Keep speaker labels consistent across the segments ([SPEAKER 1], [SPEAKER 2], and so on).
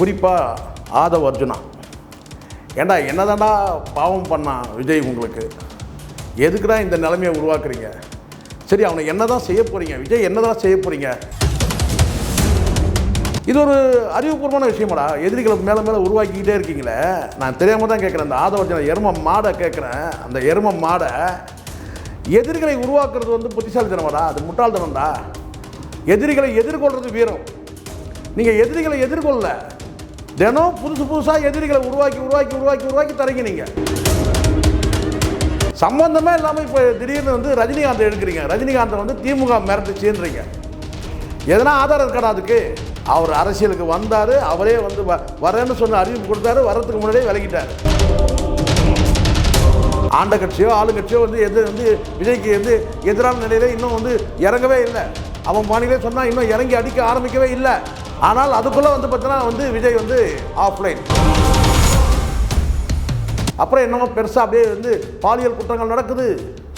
[SPEAKER 1] குறிப்பாக ஆதவ் அர்ஜுனா, ஏண்டா என்னதாண்டா பாவம் பண்ணான் விஜய், உங்களுக்கு எதுக்குடா இந்த நிலைமையை உருவாக்குறீங்க? சரி, அவனை என்ன தான் செய்ய போகிறீங்க? விஜய் என்ன தான் செய்ய போகிறீங்க? இது ஒரு அறிவுபூர்வமான விஷயமாடா. எதிரிகளை மேலே மேலே உருவாக்கிக்கிட்டே இருக்கீங்களே. நான் தெரியாமல் தான் கேட்குறேன். அந்த ஆதவ அர்ஜுனா எரும மாடை கேட்குறேன். அந்த எரும மாடை எதிரிகளை உருவாக்குறது வந்து புத்திசாலித்தனமாடா, அது முட்டாள்தனம்டா. எதிரிகளை எதிர்கொள்வது வீரம். நீங்கள் எதிரிகளை எதிர்கொள்ள தினம் புதுசாக எதிரிகளை உருவாக்கி உருவாக்கி உருவாக்கி உருவாக்கி தரீங்க. நீங்கள் சம்பந்தமே இல்லாமல் இப்போ திடீர்னு வந்து ரஜினிகாந்தை எடுக்கிறீங்க. ரஜினிகாந்தை வந்து திமுக மிரட்டுச்சுன்றீங்க. எதனா ஆதாரம் இருக்காடா அதுக்கு? அவர் அரசியலுக்கு வந்தார், அவரே வந்து வரேன்னு சொன்ன அறிவிப்பு கொடுத்தாரு, வரத்துக்கு முன்னாடியே விலகிட்டார். ஆண்ட கட்சியோ ஆளுங்கட்சியோ வந்து விஜய்க்கு எதிரான நிலையில இன்னும் வந்து இறங்கவே இல்லை. அவன் பாணியிலே சொன்னால் இன்னும் இறங்கி அடிக்க ஆரம்பிக்கவே இல்லை. ஆனால் அதுக்குள்ளே வந்து பார்த்தீங்கன்னா வந்து விஜய் வந்து ஆஃப்லைன். அப்புறம் என்னமோ பெருசாக அப்படியே வந்து பாலியல் குற்றங்கள் நடக்குது,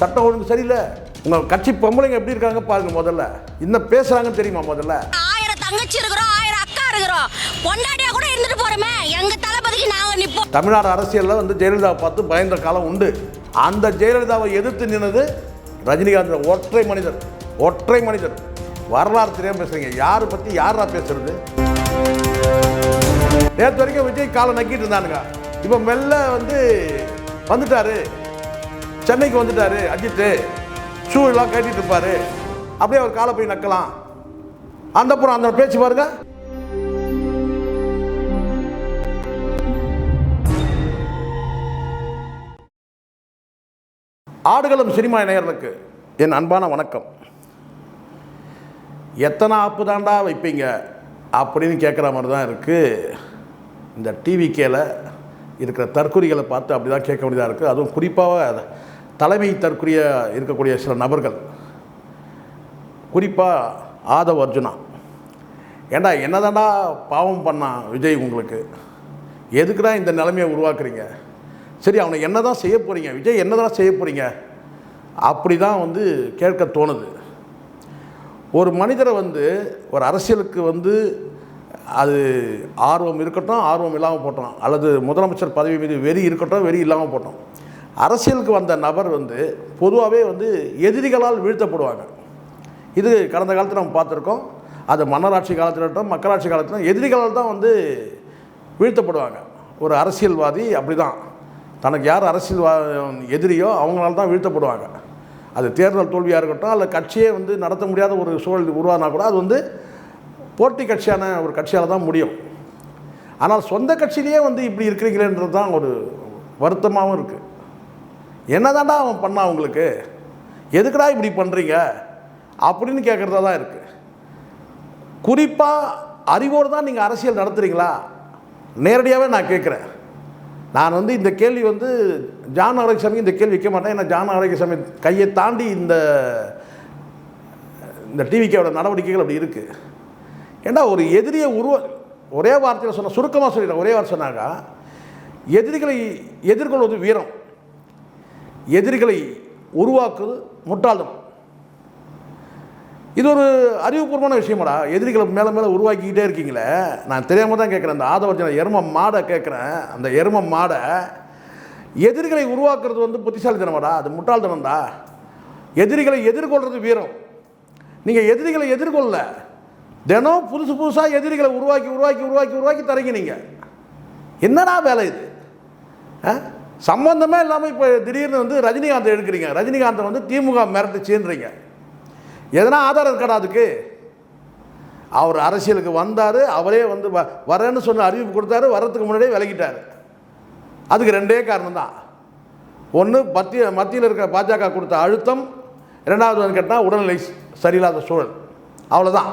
[SPEAKER 1] சட்டம் ஒழுங்கு சரியில்லை. உங்கள் கட்சி பொம்பளைங்க எப்படி இருக்காங்க பாருங்க. முதல்ல இன்னும் பேசுகிறாங்கன்னு தெரியுமா? முதல்ல
[SPEAKER 2] 1000 தங்கச்சி இருக்கிறோம், 1000 அக்கா இருக்கிறோம், பொண்டாட்டியா கூட இருந்துட்டு போறோமே, எங்க தளபதிக்கு நாங்க நிப்போம்.
[SPEAKER 1] தமிழ்நாடு அரசியலில் வந்து ஜெயலலிதாவை பார்த்து பயந்த காலம் உண்டு. அந்த ஜெயலலிதாவை எதிர்த்து நின்னது ரஜினிகாந்த். ஒற்றை மனிதர். வரலாறு தெரியாமல் பேசுறீங்க. யாரை பற்றி யாரா பேசுறது? நேற்று வரைக்கும் விஜய் காலை நக்கிட்டு இருந்தானுங்க. இப்போ மெல்ல வந்துட்டாரு, சென்னைக்கு வந்துட்டாரு. அஜித்து ஷூ எல்லாம் கட்டிட்டு இருப்பாரு, அப்படியே அவர் காலை போய் நக்கலாம். அந்த பேச்சு பாருங்க. ஆடுகளம் சினிமா நேயர்களுக்கு என் அன்பான வணக்கம். எத்தனை ஆப்பு தாண்டா வைப்பீங்க அப்படின்னு கேட்குற மாதிரி தான் இருக்குது. இந்த டிவிக்கேல இருக்கிற தற்கொலைகளை பார்த்து அப்படி தான் கேட்க வேண்டியதாக இருக்குது. அதுவும் குறிப்பாக தலைமை தற்கொலையாக இருக்கக்கூடிய சில நபர்கள், குறிப்பாக ஆதவ் அர்ஜுனா, ஏண்டா என்னதாண்டா பாவம் பண்ணான் விஜய், உங்களுக்கு எதுக்குடா இந்த நிலைமையை உருவாக்குறீங்க? சரி, அவனை என்ன தான் செய்ய போகிறீங்க? விஜய் என்ன தான் செய்ய போகிறீங்க? அப்படி தான் வந்து கேட்க தோணுது. ஒரு மனிதரை ஒரு அரசியலுக்கு அது ஆர்வம் இருக்கட்டும், ஆர்வம் இல்லாமல் போட்டோம், அல்லது முதலமைச்சர் பதவி மீது வெறி இருக்கட்டும், வெறி இல்லாமல் போட்டோம், அரசியலுக்கு வந்த நபர் பொதுவாகவே எதிரிகளால் வீழ்த்தப்படுவாங்க. இது கடந்த காலத்தில் நம்ம பார்த்துருக்கோம். அது மன்னராட்சி காலத்தில் இருக்கட்டும், மக்களாட்சி காலத்தில் எதிரிகளால் தான் வீழ்த்தப்படுவாங்க. ஒரு அரசியல்வாதி அப்படி தான், தனக்கு யார் எதிரியோ அவங்களால தான் வீழ்த்தப்படுவாங்க. அது தேர்தல் தோல்வியாக இருக்கட்டும், அல்லது கட்சியே நடத்த முடியாத ஒரு சூழல் உருவானா கூட அது போட்டி கட்சியான ஒரு கட்சியால் தான் முடியும். ஆனால் சொந்த கட்சியிலேயே இப்படி இருக்கிறீங்களேன்றது தான் ஒரு வருத்தமாகவும் இருக்குது. என்னதாண்டா அவன் பண்ணான் உங்களுக்கு? எதுக்குடா இப்படி பண்ணுறீங்க அப்படின்னு கேட்குறதா தான் இருக்குது. குறிப்பாக அறிவோடு தான் நீங்கள் அரசியல் நடத்துகிறீங்களா? நேரடியாகவே நான் கேட்குறேன். நான் இந்த கேள்வி ஜான் ஆரோக்கியசாமி இந்த கேள்வி வைக்க மாட்டேன். ஏன்னா ஜான் ஆரோக்கியசாமி கையை தாண்டி இந்த டிவிக்கோட நடவடிக்கைகள் அப்படி இருக்குது. ஏன்னா ஒரு எதிரியை ஒரே வார்த்தையில் சுருக்கமாக சொல்லிடுறேன். ஒரே வார்த்தை சொன்னாங்க, எதிரிகளை எதிர்கொள்வது வீரம், எதிரிகளை உருவாக்குவது முட்டாள்தனம். இது ஒரு அறிவுபூர்வமான விஷயமாடா. எதிரிகளை மேலே மேலே உருவாக்கிக்கிட்டே இருக்கீங்களே. நான் தெரியாமல் தான் கேட்குறேன். அந்த ஆதவ அர்ஜுனா எரும மாடை கேட்குறேன். அந்த எரும மாடை எதிரிகளை உருவாக்குறது புத்திசாலித்தனமாடா, அது முட்டாள்தனம்டா. எதிரிகளை எதிர்கொள்வது வீரம். நீங்கள் எதிரிகளை எதிர்கொள்ள தினம் புதுசாக எதிரிகளை உருவாக்கி உருவாக்கி உருவாக்கி உருவாக்கி தரீங்க. நீங்கள் என்னடா வேலை இது? சம்பந்தமே இல்லாமல் இப்போ திடீர்னு ரஜினிகாந்தை எடுக்கிறீங்க. ரஜினிகாந்தை திமுக மிரட்டுச்சுன்றீங்க. எதனா ஆதாரம் இருக்காடா அதுக்கு? அவர் அரசியலுக்கு வந்தார், அவரே வரேன்னு சொன்ன அறிவிப்பு கொடுத்தாரு, வரத்துக்கு முன்னாடியே விலகிட்டார். அதுக்கு ரெண்டே காரணம் தான். ஒன்று மத்தியில் இருக்கிற பாஜக கொடுத்த அழுத்தம், ரெண்டாவது கேட்டால் உடல்நிலை சரியில்லாத சூழல். அவ்வளோதான்.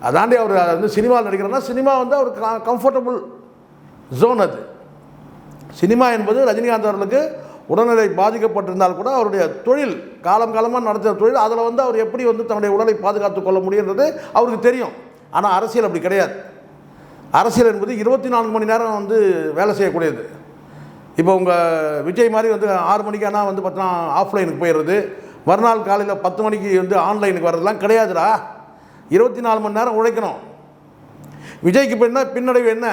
[SPEAKER 1] அதாண்டி அவர் சினிமாவில் நடிக்கிறன்னா சினிமா அவருக்கு கம்ஃபர்டபுள் ஜோன். அது சினிமா என்பது ரஜினிகாந்த் அவர்களுக்கு உடல்நிலை பாதிக்கப்பட்டிருந்தால் கூட அவருடைய தொழில் காலமாக நடத்துகிற தொழில், அதில் அவர் எப்படி தன்னுடைய உடலை பாதுகாத்து கொள்ள முடியுன்றது அவருக்கு தெரியும். ஆனால் அரசியல் அப்படி கிடையாது. அரசியல் என்பது 24 மணி நேரம் வேலை செய்யக்கூடியது. இப்போ உங்கள் விஜய் மாதிரி 6 மணிக்கானா பார்த்தோன்னா ஆஃப்லைனுக்கு போயிடுறது, மறுநாள் காலையில் 10 மணிக்கு ஆன்லைனுக்கு வர்றதுலாம் கிடையாதுடா. 24 மணி நேரம் உழைக்கணும். விஜய்க்கு பின்னடைவு என்ன?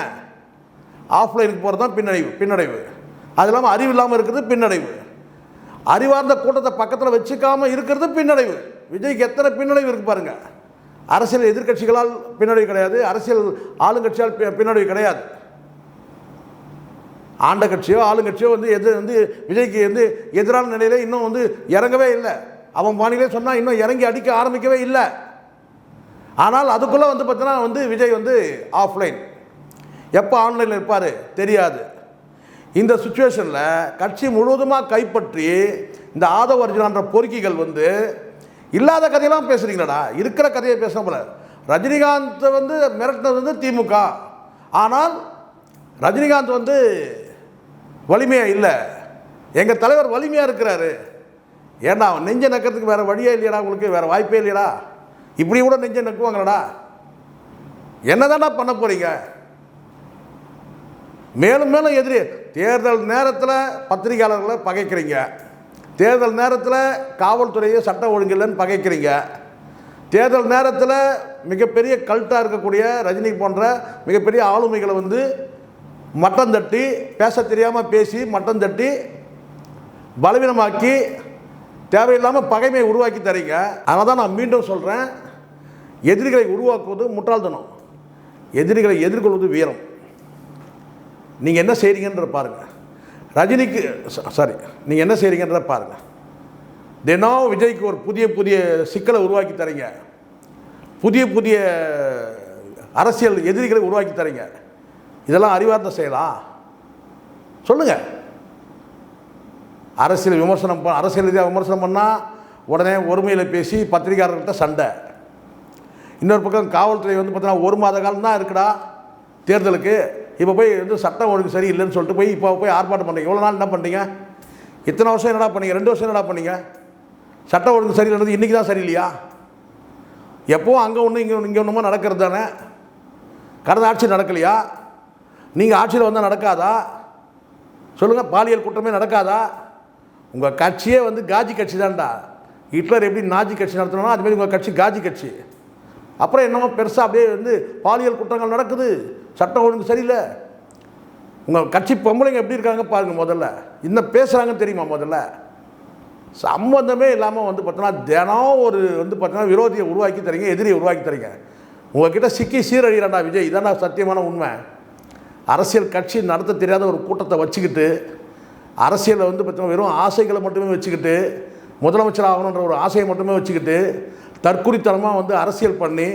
[SPEAKER 1] ஆஃப்லைனுக்கு போகிறது தான் பின்னடைவு. அது இல்லாமல் அறிவு இல்லாமல் இருக்கிறது பின்னடைவு. அறிவார்ந்த கூட்டத்தை பக்கத்தில் வச்சுக்காமல் இருக்கிறது பின்னடைவு. விஜய்க்கு எத்தனை பின்னடைவு இருக்குது பாருங்கள். அரசியல் எதிர்க்கட்சிகளால் பின்னடைவு கிடையாது, அரசியல் ஆளுங்கட்சியால் பின்னடைவு கிடையாது. ஆண்ட கட்சியோ ஆளுங்கட்சியோ விஜய்க்கு எதிரான நிலையில் இன்னும் இறங்கவே இல்லை. அவன் பாணியிலே சொன்னால் இன்னும் இறங்கி அடிக்க ஆரம்பிக்கவே இல்லை. ஆனால் அதுக்குள்ளே பார்த்தீங்கன்னா விஜய் ஆஃப்லைன், எப்போ ஆன்லைனில் இருப்பார் தெரியாது. இந்த சுச்சுவேஷனில் கட்சி முழுவதுமாக கைப்பற்றி இந்த ஆதவ அர்ஜுனான்ற பொறுக்கிகள் இல்லாத கதையெல்லாம் பேசுகிறீங்களாடா, இருக்கிற கதையை பேச போல. ரஜினிகாந்த் மிரட்டினது திமுக, ஆனால் ரஜினிகாந்த் வலிமையாக இல்லை, எங்கள் தலைவர் வலிமையாக இருக்கிறாரு. ஏன்னா அவன் நெஞ்சை நக்கிறதுக்கு வேறு வழியே இல்லையடா, உங்களுக்கு வேறு வாய்ப்பே இல்லையடா. இப்படி கூட நெஞ்சை நக்குவாங்களடா? என்னதான்டா பண்ண போகிறீங்க? மேலும் மேலும் எதிரி. தேர்தல் நேரத்தில் பத்திரிகையாளர்களை பகைக்கிறீங்க, தேர்தல் நேரத்தில் காவல்துறையை சட்ட ஒழுங்கில்லைன்னு பகைக்கிறீங்க, தேர்தல் நேரத்தில் மிகப்பெரிய கல்ட்டாக இருக்கக்கூடிய ரஜினி போன்ற மிகப்பெரிய ஆளுமைகளை மட்டம் தட்டி, பேச தெரியாமல் பேசி மட்டம் தட்டி பலவீனமாக்கி தேவையில்லாமல் பகைமையை உருவாக்கி தரீங்க. அதனால் தான் நான் மீண்டும் சொல்கிறேன், எதிரிகளை உருவாக்குவது முட்டாள்தனம், எதிரிகளை எதிர்கொள்வது வீரம். நீங்கள் என்ன செய்கிறீங்கன்ற பாருங்கள். ரஜினிக்கு நீங்கள் என்ன செய்கிறீங்கன்ற பாருங்கள். தினம் விஜய்க்கு ஒரு புதிய சிக்கலை உருவாக்கி தரீங்க, புதிய அரசியல் எதிரிகளை உருவாக்கி தரீங்க. இதெல்லாம் அறிவார்ந்த செயலா? சொல்லுங்கள். அரசியல் ரீதியாக விமர்சனம் பண்ணால் உடனே ஒருமையில் பேசி பத்திரிகையாளர்கிட்ட சண்டை. இன்னொரு பக்கம் காவல்துறை பார்த்தீங்கன்னா 1 மாத காலம் தான் இருக்குடா தேர்தலுக்கு, இப்போ போய் சட்டம் ஒழுங்கு சரியில்லைன்னு சொல்லிட்டு போய் ஆர்ப்பாட்டம் பண்ணீங்க. எவ்வளோ நாள் என்ன பண்ணீங்க? இத்தனை வருஷம் என்னடா பண்ணீங்க? 2 வருஷம் என்னடா பண்ணீங்க? சட்டம் ஒழுங்கு சரியில்லைன்றது இன்றைக்கி தான் சரியில்லையா? எப்போவும் அங்கே ஒன்று இங்கே ஒன்றுமா நடக்கிறது தானே. கடந்த ஆட்சி நடக்கலையா? நீங்கள் ஆட்சியில் வந்தால் நடக்காதா? சொல்லுங்கள். பாலியல் குற்றமே நடக்காதா? உங்கள் கட்சியே காஜி கட்சி தான்டா. ஹிட்லர் எப்படி நாஜி கட்சி நடத்தணும்னா அதுமாதிரி உங்கள் கட்சி காஜி கட்சி. அப்புறம் என்னமோ பெருசாக அப்படியே பாலியல் குற்றங்கள் நடக்குது, சட்டம் ஒழுங்கு சரியில்லை. உங்கள் கட்சி பொம்பளைங்க எப்படி இருக்காங்க பாருங்கள். முதல்ல இன்னும் பேசுகிறாங்கன்னு தெரியுமா? முதல்ல சம்மந்தமே இல்லாமல் பார்த்தோன்னா தினம் ஒரு பார்த்தீங்கன்னா விரோதியை உருவாக்கி தரீங்க, எதிரியை உருவாக்கி தரீங்க. உங்கள்கிட்ட சிக்கி சீரழிகிறாண்டா விஜய். இதான சத்தியமான உண்மை. அரசியல் கட்சி நடத்த தெரியாத ஒரு கூட்டத்தை வச்சுக்கிட்டு, அரசியலில் பார்த்தீங்கன்னா வெறும் ஆசைகளை மட்டுமே வச்சுக்கிட்டு, முதலமைச்சர் ஆகணுன்ற ஒரு ஆசையை மட்டுமே வச்சுக்கிட்டு தற்குறித்தனமாக அரசியல் பண்ணி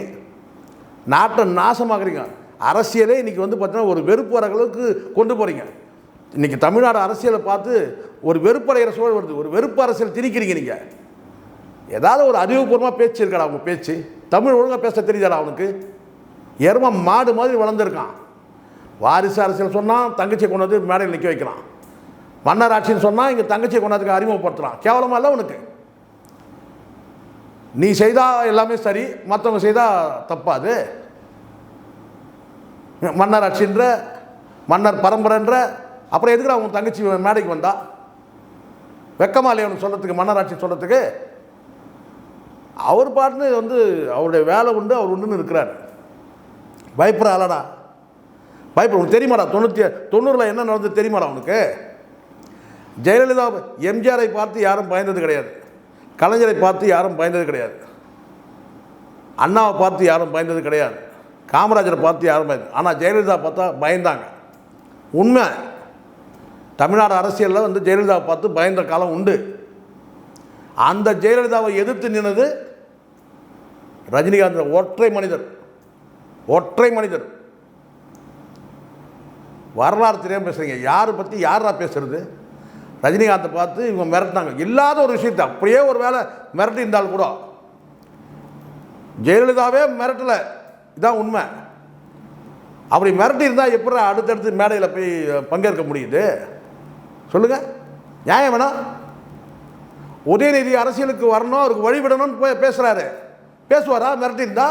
[SPEAKER 1] நாட்டை நாசமாகறீங்க. அரசியலே இன்றைக்கி பார்த்தீங்கன்னா ஒரு வெறுப்பு வர அளவுக்கு கொண்டு போகிறீங்க. இன்றைக்கி தமிழ்நாடு அரசியலை பார்த்து ஒரு வெறுப்படைகிற சூழல் வருது. ஒரு வெறுப்பு அரசியல் திணிக்கிறீங்க. நீங்கள் ஏதாவது ஒரு அறிவுபூர்வமாக பேச்சு இருக்காடா? அவங்க பேச்சு தமிழ் ஒழுங்காக பேச தெரியுதாடா அவனுக்கு? எரும மாடு மாதிரி வளர்ந்துருக்கான். வாரிசு அரசியல் சொன்னால் தங்கச்சியை கொண்டு மேடையில் நிற்க வைக்கலாம், மன்னர் ஆட்சின்னு சொன்னால் இங்கே தங்கச்சியை கொண்டாதுக்கு அறிமுகப்படுத்தலாம். கேவலமாக இல்லை உனக்கு? நீ செய்தால் எல்லாமே சரி, மற்றவங்க செய்தால் தப்பாது. மன்னர் ஆட்சின்ற, மன்னர் பரம்பரைன்ற, அப்புறம் எதுக்குடா உன் தங்கச்சி மேடைக்கு வந்தா? வெக்கமா இல்லையா அவனுக்கு சொல்கிறதுக்கு, மன்னர் ஆட்சி சொல்கிறதுக்கு? அவர் பாட்டுன்னு அவருடைய வேலை உண்டு, அவர் உண்டுன்னு இருக்கிறார். பயப்படுற ஆளடா, பயப்பட. உனக்கு தெரியுமாடா 90 என்ன நடந்தது தெரியுமாடா உனக்கு? ஜெயலலிதா எம்ஜிஆரை பார்த்து யாரும் பயந்தது கிடையாது, கலைஞரை பார்த்து யாரும் பயந்தது கிடையாது, அண்ணாவை பார்த்து யாரும் பயந்தது கிடையாது, காமராஜரை பார்த்து யாரும் பயந்தது. ஆனால் ஜெயலலிதா பார்த்தா பயந்தாங்க. உண்மை. தமிழ்நாடு அரசியலில் ஜெயலலிதாவை பார்த்து பயந்த காலம் உண்டு. அந்த ஜெயலலிதாவை எதிர்த்து நின்னது ரஜினிகாந்த். ஒற்றை மனிதர். வரலாறு தெரியாமல் பேசுகிறீங்க. யாரை பற்றி யாரா பேசுறது? ரஜினிகாந்தை பார்த்து இவங்க மிரட்டினாங்க. இல்லாத ஒரு விஷயத்தை அப்படியே ஒரு வேளை மிரட்டி இருந்தால் கூட ஜெயலலிதாவே மிரட்டலை. இதான் உண்மை. அப்படி மிரட்டி இருந்தால் எப்படி அடுத்தடுத்து மேடையில் போய் பங்கேற்க முடியுது? சொல்லுங்கள். நியாயம் வேணாம். உதயநிதி அரசியலுக்கு வரணும், அவருக்கு வழிவிடணும்னு போய் பேசுகிறாரு. பேசுவாரா? மிரட்டியிருந்தா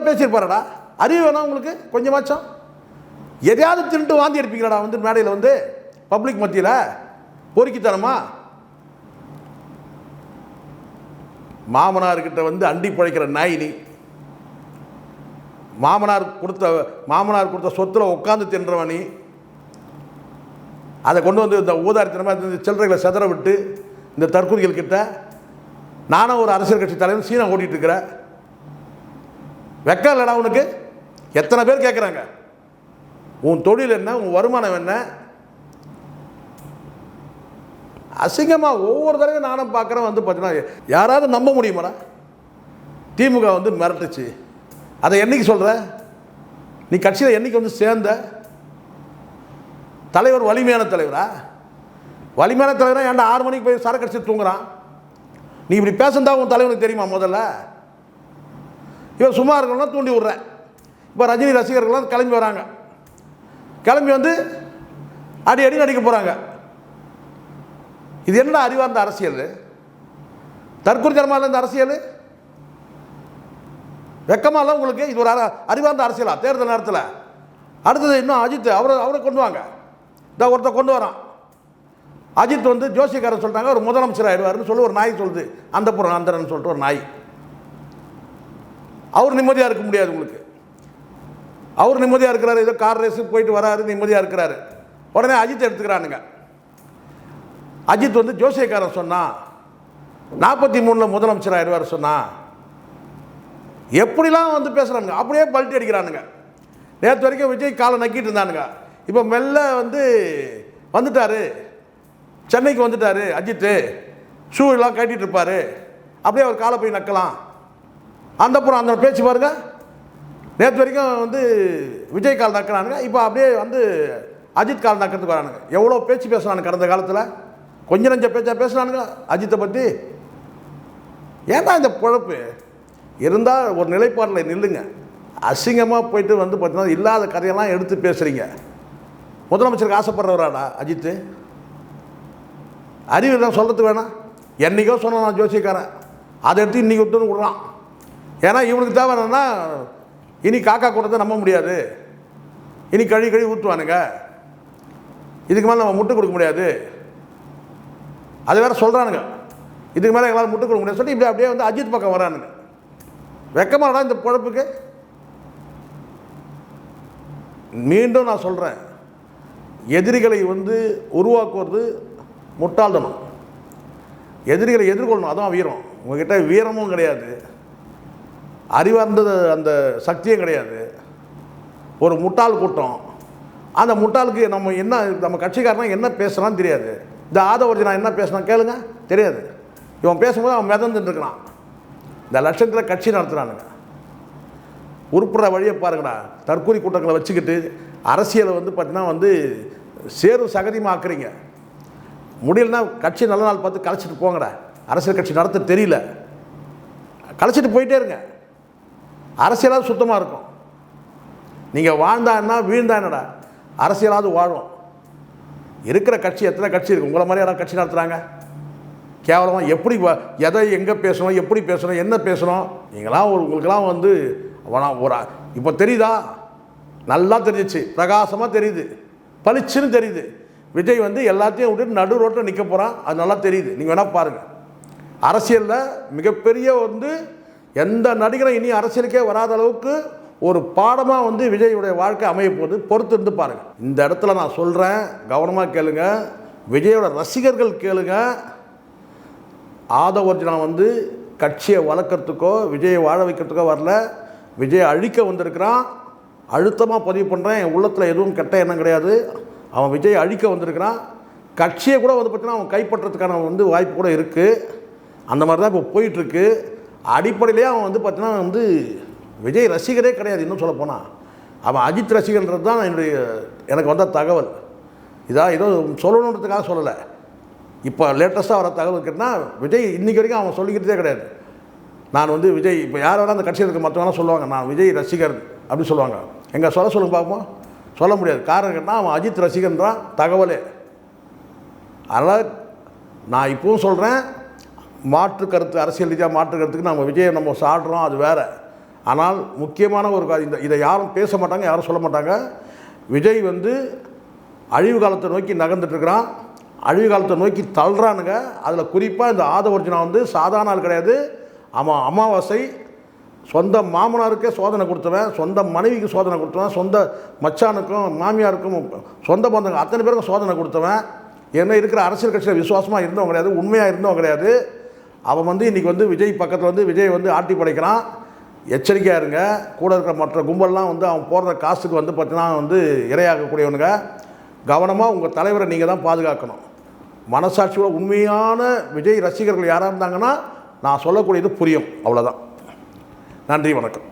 [SPEAKER 1] பேசியிருப்பாரடா? அறிவு வேணாம் உங்களுக்கு கொஞ்சமாச்சும்? எதையாவது தின்ட்டு வாந்தி எடுப்பீங்களாடா மேடையில் பப்ளிக் மத்தியில்? பொறுக்கித்தனமா? மாமனார்கிட்ட அண்டி பிழைக்கிற நாய் நீ. மாமனார் கொடுத்த சொத்தில் உட்காந்து தின்றவன் நீ. அதை கொண்டு வந்து இந்த ஊதாரித்தனமாக இந்த சில்லறைகளை செதற விட்டு இந்த தற்கொலைகள் கிட்ட நானும் ஒரு அரசியல் கட்சி தலைவர் சீனை ஓட்டிகிட்டு இருக்கிறேன். வெக்கம் இல்லைடா உனக்கு? எத்தனை பேர் கேட்குறாங்க உன் தொழில் என்ன, உன் வருமானம் என்ன? அசிங்கமாக ஒவ்வொரு தடவையும் நானும் பார்க்குறேன். வந்து பார்த்தீங்கன்னா யாராவது நம்ப முடியுமாடா? திமுக வந்து மிரட்டுச்சு. அதை என்னைக்கு சொல்கிற நீ? கட்சியில் என்னைக்கு வந்து சேர்ந்த? தலைவர் வலிமையான தலைவரா? வலிமையான தலைவரா? ஏன்டா 6 மணிக்கு போய் சரக்கு அடிச்சு தூங்குறான்? நீ இப்படி பேசுந்தா உன் தலைவனுக்கு தெரியுமா? முதல்ல இவன் சும்மா இருக்கணும்னா தூண்டி விட்றேன். இப்போ ரஜினி ரசிகர்கள்லாம் கிளம்பி வராங்க. கிளம்பி வந்து அடி நடிக்க போகிறாங்க. இது என்ன அறிவார்ந்த அரசியல்? தற்கொலைத்தனமாக இந்த அரசியல் வெக்கமாக உங்களுக்கு? இது ஒரு அறிவார்ந்த அரசியலா தேர்தல் நேரத்தில்? அடுத்தது இன்னும் அஜித் அவரை கொண்டு வாங்க. இந்த ஒருத்தர் கொண்டு வரான். அஜித் வந்து ஜோசியக்காரன் சொல்லிட்டாங்க ஒரு முதலமைச்சர் ஆயிடுவார்னு சொல்லி ஒரு நாய் சொல்லுது. அந்தரன் சொல்லிட்டு ஒரு நாய். அவர் நிம்மதியாக இருக்க முடியாது உங்களுக்கு. அவர் நிம்மதியாக இருக்கிறாரு, ஏதோ கார் ரேஸுக்கு போயிட்டு வராரு, நிம்மதியாக இருக்கிறாரு. உடனே அஜித் எடுத்துக்கிறானுங்க. அஜித் வந்து ஜோசியக்காரன் சொன்னான் 43 முதலமைச்சர் ஆயிடுவார் சொன்னான். எப்படிலாம் வந்து பேசுகிறானுங்க, அப்படியே பல்ட்டி அடிக்கிறானுங்க. நேற்று வரைக்கும் விஜய் காலை நக்கிட்டு இருந்தானுங்க. இப்போ மெல்ல வந்து வந்துட்டார், சென்னைக்கு வந்துட்டார் அஜித்து. ஷூ எல்லாம் கட்டிகிட்டு இருப்பார், அப்படியே அவர் காலை போய் நக்கலாம். அந்தப்புறம் அந்த பேச்சு பாருங்க. நேற்று வரைக்கும் வந்து விஜய் கால் நக்கிறானுங்க, இப்போ அப்படியே வந்து அஜித் கால் நக்கிறதுக்கு வரானுங்க. எவ்வளோ பேச்சு பேசுனானுங்க கடந்த காலத்தில்? கொஞ்சம் நஞ்ச பேச்சா பேசுனானுங்க அஜித்தை பற்றி. ஏன்னா இந்த பொழப்பு இருந்தால் ஒரு நிலைப்பாட்டில் நில்லுங்க. அசிங்கமாக போயிட்டு வந்து பார்த்தீங்கன்னா இல்லாத கதையெல்லாம் எடுத்து பேசுகிறீங்க. முதலமைச்சருக்கு ஆசைப்படுறவராடா அஜித்து? அறிவு தான் சொல்கிறதுக்கு வேணாம். என்றைக்கோ சொன்ன நான் ஜோசியக்காரன், அதை எடுத்து இன்றைக்கி விட்டுன்னு விட்றான். ஏன்னா இவனுக்கு தேவை என்னன்னா இனி காக்கா கூட்டத்தை நம்ப முடியாது, இனி கழுவி ஊற்றுவானுங்க, இதுக்கு மேலே நம்ம முட்டு கொடுக்க முடியாது, அது வேறு சொல்கிறானுங்க. இதுக்கு மேலே எங்களால் முட்டு கொடுக்க முடியாது சொல்லி இப்படி அப்படியே வந்து அஜித் பக்கம் வரானுங்க. வெக்கமாடா இந்த பொழப்புக்கு? மீண்டும் நான் சொல்கிறேன், எதிரிகளை வந்து உருவாக்குவது முட்டாள்தனம். எதிரிகளை எதிர்கொள்ளணும், அதான் வீரம். உங்ககிட்ட வீரமும் கிடையாது, அறிவார்ந்த அந்த சக்தியும் கிடையாது. ஒரு முட்டாள் கூட்டம். அந்த முட்டாளுக்கு நம்ம கட்சிக்காரனா என்ன பேசுகிறான்னு தெரியாது. இந்த ஆதவர்ஜனா என்ன பேசுனான் கேளுங்க, தெரியாது. இவன் பேசும்போது அவன் மிதந்துட்டு இருக்கிறான். இந்த லட்சத்தில் கட்சி நடத்துகிறானுங்க. உருப்புற வழியை பாருங்கடா. தற்கொலை கூட்டங்களை வச்சுக்கிட்டு அரசியலை வந்து பார்த்தீங்கன்னா வந்து சேரும் சகதியமாக்குறீங்க. முடியலன்னா கட்சி நல்ல நாள் பார்த்து கலைச்சிட்டு போங்கடா. அரசியல் கட்சி நடத்த தெரியல, கலைச்சிட்டு போயிட்டே இருங்க. அரசியலாவது சுத்தமாக இருக்கும். நீங்கள் வாழ்ந்தான்னா வீழ்ந்தா என்னடா, அரசியலாவது வாழும். இருக்கிற கட்சி எத்தனை கட்சி இருக்குது? உங்களை மாதிரி யாராவது கட்சி நடத்துகிறாங்க? கேவலமாக எப்படி எதை எங்கே பேசணும், எப்படி பேசணும், என்ன பேசணும்? நீங்களாம் உங்களுக்கெல்லாம் வந்து ஒரு இப்போ தெரியுதா? நல்லா தெரிஞ்சிச்சு, பிரகாசமாக தெரியுது, பளிச்சுன்னு தெரியுது. விஜய் வந்து எல்லாத்தையும் விட்டுட்டு நடு ரோட்டில் நிற்க போகிறான், அது நல்லா தெரியுது. நீங்கள் வேணால் பாருங்கள். அரசியலில் மிகப்பெரிய வந்து எந்த நடிகரும் இனி அரசியலுக்கே வராத அளவுக்கு ஒரு பாடமாக வந்து விஜயுடைய வாழ்க்கை அமைய போகுது. பொறுத்து இருந்து பாருங்கள். இந்த இடத்துல நான் சொல்கிறேன், கவனமாக கேளுங்க. விஜயோட ரசிகர்கள் கேளுங்க. ஆதவர்ஜனா வந்து கட்சியை வளர்க்குறதுக்கோ விஜயை வாழ வைக்கிறதுக்கோ வரல, விஜயை அழிக்க வந்திருக்கிறான். அழுத்தமாக பதிவு பண்ணுறேன், என் உள்ளத்தில் எதுவும் கெட்ட எண்ணம் கிடையாது. அவன் விஜயை அழிக்க வந்திருக்கிறான். கட்சியை கூட வந்து பார்த்தீங்கன்னா அவன் கைப்பற்றதுக்கான வந்து வாய்ப்பு கூட இருக்குது. அந்த மாதிரி தான் இப்போ போயிட்டுருக்கு. அடிப்படையிலே அவன் வந்து பார்த்தீங்கன்னா வந்து விஜய் ரசிகரே கிடையாது. இன்னும் சொல்ல போனால் அவன் அஜித் ரசிகன்றது தான் எனக்கு வந்த தகவல். இதான் ஏதோ சொல்லணுன்றதுக்காக சொல்லலை. இப்போ லேட்டஸ்ட்டாக வர தகவல் கேட்டால் விஜய் இன்றைக்கி வரைக்கும் அவன் சொல்லிக்கிட்டே கிடையாது. நான் வந்து விஜய் இப்போ யார் வேணால் அந்த கட்சியில் இருக்க மற்றவங்களாம் சொல்லுவாங்க நான் விஜய் ரசிகர் அப்படி சொல்லுவாங்க. எங்கே சொல்லுங்க பார்ப்போம். சொல்ல முடியாது. காரணம் கேட்டால் அவன் அஜித் ரசிகன் தான் தகவலே. அதனால் நான் இப்பவும் சொல்கிறேன், மாற்று கருத்து, அரசியல் ரீதியாக மாற்று கருத்துக்கு நம்ம விஜயை நம்ம சாடுறோம், அது வேறு. ஆனால் முக்கியமான ஒரு இதை யாரும் பேச மாட்டாங்க, யாரும் சொல்ல மாட்டாங்க. விஜய் வந்து அழிவு காலத்தை நோக்கி நகர்ந்துட்டுருக்கிறான், அழிவு காலத்தை நோக்கி தள்ளுறானுங்க. அதில் குறிப்பாக இந்த ஆதவர்ஜனா வந்து சாதாரண ஆள் கிடையாது. அவன் அமாவாசை சொந்த மாமனாருக்கே சோதனை கொடுத்தவன், சொந்த மனைவிக்கு சோதனை கொடுத்தவன், சொந்த மச்சானுக்கும் மாமியாருக்கும் சொந்த பந்தங்க அத்தனை பேருக்கும் சோதனை கொடுத்தவன், என்ன இருக்கிற அரசியல் கட்சியில் விசுவாசமாக இருந்தவங்க கிடையாது, உண்மையாக இருந்தவங்க கிடையாது. அவன் வந்து இன்றைக்கி வந்து விஜய் பக்கத்தில் வந்து விஜய் வந்து ஆட்டி படைக்கிறான். எச்சரிக்கையாக இருங்க. கூட இருக்கிற மற்ற கும்பல்லாம் வந்து அவன் போடுற காசுக்கு வந்து பார்த்தீங்கன்னா வந்து இரையாகக்கூடியவனுங்க. கவனமாக உங்கள் தலைவரை நீங்கள் தான் பாதுகாக்கணும். மனசாட்சியோட உண்மையான விஜய் ரசிகர்கள் யாராக இருந்தாங்கன்னா நான் சொல்லக்கூடியது புரியும். அவ்வளோதான். நன்றி, வணக்கம்.